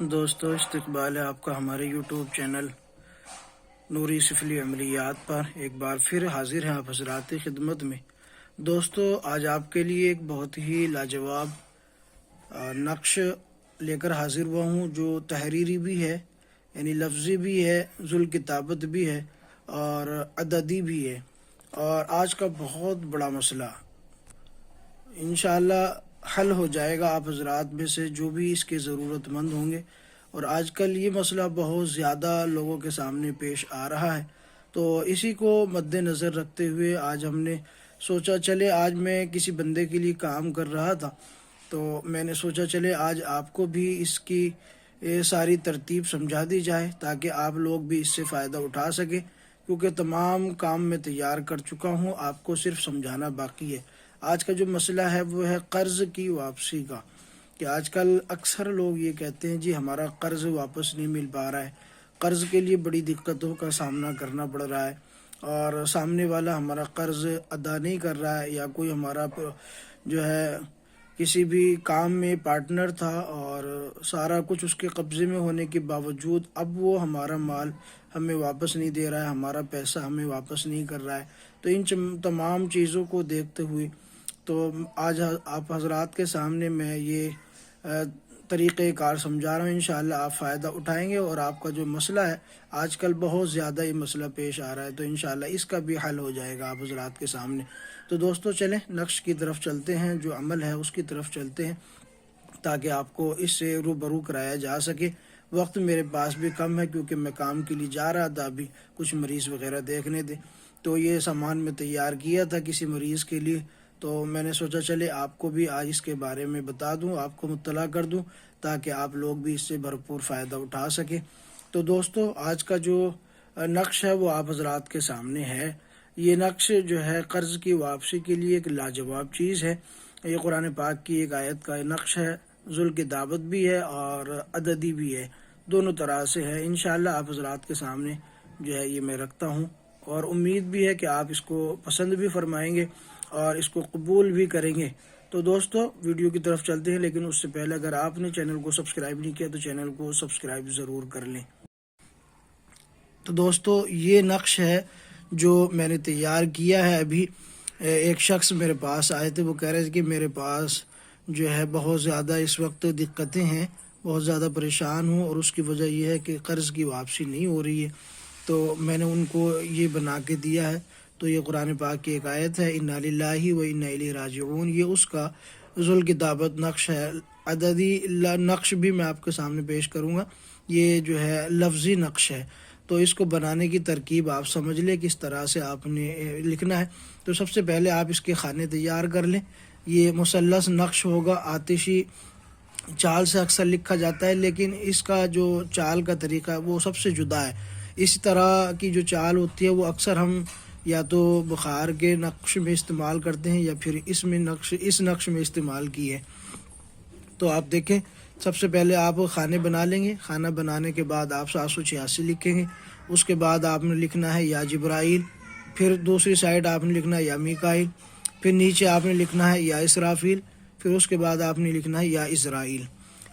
دوستو استقبال ہے آپ کا ہمارے یوٹیوب چینل نوری سفلی عملیات پر۔ ایک بار پھر حاضر ہیں آپ حضرات کی خدمت میں۔ دوستو آج آپ کے لیے ایک بہت ہی لاجواب نقش لے کر حاضر ہوا ہوں، جو تحریری بھی ہے، یعنی لفظی بھی ہے، ذوال کتابت بھی ہے اور عددی بھی ہے، اور آج کا بہت بڑا مسئلہ انشاءاللہ حل ہو جائے گا آپ حضرات میں سے جو بھی اس کے ضرورت مند ہوں گے۔ اور آج کل یہ مسئلہ بہت زیادہ لوگوں کے سامنے پیش آ رہا ہے، تو اسی کو مد نظر رکھتے ہوئے آج ہم نے سوچا چلے، آج میں کسی بندے کے لیے کام کر رہا تھا تو میں نے سوچا چلے آج آپ کو بھی اس کی ساری ترتیب سمجھا دی جائے تاکہ آپ لوگ بھی اس سے فائدہ اٹھا سکیں، کیونکہ تمام کام میں تیار کر چکا ہوں، آپ کو صرف سمجھانا باقی ہے۔ آج کا جو مسئلہ ہے وہ ہے قرض کی واپسی کا، کہ آج کل اکثر لوگ یہ کہتے ہیں جی ہمارا قرض واپس نہیں مل پا رہا ہے، قرض کے لیے بڑی دقتوں کا سامنا کرنا پڑ رہا ہے، اور سامنے والا ہمارا قرض ادا نہیں کر رہا ہے، یا کوئی ہمارا جو ہے کسی بھی کام میں پارٹنر تھا اور سارا کچھ اس کے قبضے میں ہونے کے باوجود اب وہ ہمارا مال ہمیں واپس نہیں دے رہا ہے، ہمارا پیسہ ہمیں واپس نہیں کر رہا ہے۔ تو ان تمام چیزوں کو دیکھتے ہوئے تو آج آپ حضرات کے سامنے میں یہ طریقہ کار سمجھا رہا ہوں، انشاءاللہ آپ فائدہ اٹھائیں گے، اور آپ کا جو مسئلہ ہے آج کل بہت زیادہ یہ مسئلہ پیش آ رہا ہے، تو انشاءاللہ اس کا بھی حل ہو جائے گا آپ حضرات کے سامنے۔ تو دوستو چلیں نقش کی طرف چلتے ہیں، جو عمل ہے اس کی طرف چلتے ہیں تاکہ آپ کو اس سے روبرو کرایا جا سکے۔ وقت میرے پاس بھی کم ہے کیونکہ میں کام کے لیے جا رہا تھا، ابھی کچھ مریض وغیرہ دیکھنے تھے، تو یہ سامان میں تیار کیا تھا کسی مریض کے لیے، تو میں نے سوچا چلے آپ کو بھی آج اس کے بارے میں بتا دوں، آپ کو مطلع کر دوں تاکہ آپ لوگ بھی اس سے بھرپور فائدہ اٹھا سکیں۔ تو دوستو آج کا جو نقش ہے وہ آپ حضرات کے سامنے ہے۔ یہ نقش جو ہے قرض کی واپسی کے لیے ایک لاجواب چیز ہے۔ یہ قرآن پاک کی ایک آیت کا نقش ہے، ذوال کتابت بھی ہے اور عددی بھی ہے، دونوں طرح سے ہے۔ انشاءاللہ آپ حضرات کے سامنے جو ہے یہ میں رکھتا ہوں، اور امید بھی ہے کہ آپ اس کو پسند بھی فرمائیں گے اور اس کو قبول بھی کریں گے۔ تو دوستو ویڈیو کی طرف چلتے ہیں، لیکن اس سے پہلے اگر آپ نے چینل کو سبسکرائب نہیں کیا تو چینل کو سبسکرائب ضرور کر لیں۔ تو دوستو یہ نقش ہے جو میں نے تیار کیا ہے۔ ابھی ایک شخص میرے پاس آئے تھے، وہ کہہ رہے تھے کہ میرے پاس جو ہے بہت زیادہ اس وقت دقتیں ہیں، بہت زیادہ پریشان ہوں، اور اس کی وجہ یہ ہے کہ قرض کی واپسی نہیں ہو رہی ہے۔ تو میں نے ان کو یہ بنا کے دیا ہے، تو یہ قرآن پاک کی ایک آیت ہے، انا للہ و انا الیہ راجعون، یہ اس کا ذوال کتابت نقش ہے۔ عددی نقش بھی میں آپ کے سامنے پیش کروں گا، یہ جو ہے لفظی نقش ہے، تو اس کو بنانے کی ترکیب آپ سمجھ لیں کس طرح سے آپ نے لکھنا ہے۔ تو سب سے پہلے آپ اس کے خانے تیار کر لیں۔ یہ مثلث نقش ہوگا، آتشی چال سے اکثر لکھا جاتا ہے، لیکن اس کا جو چال کا طریقہ ہے وہ سب سے جدا ہے۔ اس طرح کی جو چال ہوتی ہے وہ اکثر ہم یا تو بخار کے نقش میں استعمال کرتے ہیں یا پھر اس نقش میں استعمال کی ہے۔ تو آپ دیکھیں، سب سے پہلے آپ خانے بنا لیں گے، خانہ بنانے کے بعد آپ 786 لکھیں گے، اس کے بعد آپ نے لکھنا ہے یا جبرائیل، پھر دوسری سائڈ آپ نے لکھنا ہے یا میکائیل، پھر نیچے آپ نے لکھنا ہے یا اسرافیل، پھر اس کے بعد آپ نے لکھنا ہے یا اسرائیل۔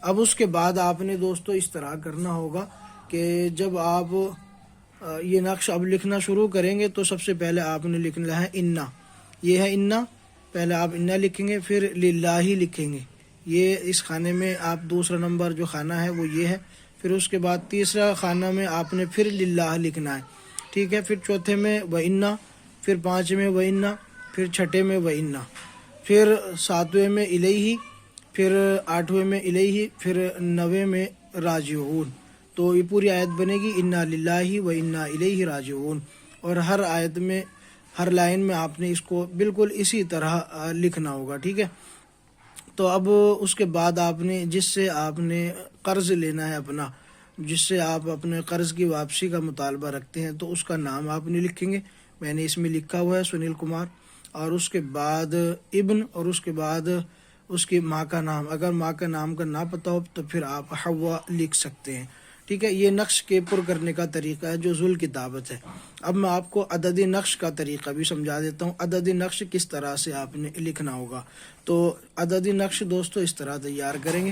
اب اس کے بعد آپ نے دوستو اس طرح کرنا ہوگا کہ جب آپ یہ نقش اب لکھنا شروع کریں گے تو سب سے پہلے آپ نے لکھنا ہے انا، یہ ہے انا، پہلے آپ انا لکھیں گے، پھر للہ لکھیں گے، یہ اس خانے میں آپ دوسرا نمبر جو خانہ ہے وہ یہ ہے، پھر اس کے بعد تیسرا خانہ میں آپ نے پھر للہ لکھنا ہے، ٹھیک ہے، پھر چوتھے میں و انا، پھر پانچویں و انا، پھر چھٹے میں و انا، پھر ساتویں میں الیہ، پھر آٹھویں میں الیہ، پھر نویں میں راجعون۔ تو یہ پوری آیت بنے گی انا للہ و انا الیہ راجعون، اور ہر آیت میں ہر لائن میں آپ نے اس کو بالکل اسی طرح لکھنا ہوگا، ٹھیک ہے۔ تو اب اس کے بعد آپ نے جس سے آپ نے قرض لینا ہے اپنا، جس سے آپ اپنے قرض کی واپسی کا مطالبہ رکھتے ہیں، تو اس کا نام آپ نے لکھیں گے، میں نے اس میں لکھا ہوا ہے سنیل کمار، اور اس کے بعد ابن، اور اس کے بعد اس کی ماں کا نام، اگر ماں کا نام کا نہ پتہ ہو تو پھر آپ حوا لکھ سکتے ہیں، ٹھیک ہے۔ یہ نقش کے پر کرنے کا طریقہ ہے جو ذوال کتابت ہے۔ اب میں آپ کو عددی نقش کا طریقہ بھی سمجھا دیتا ہوں، عددی نقش کس طرح سے آپ نے لکھنا ہوگا۔ تو عددی نقش دوستو اس طرح تیار کریں گے،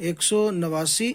189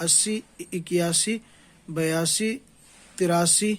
80, 81, 82, 83।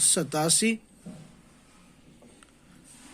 87,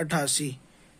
88।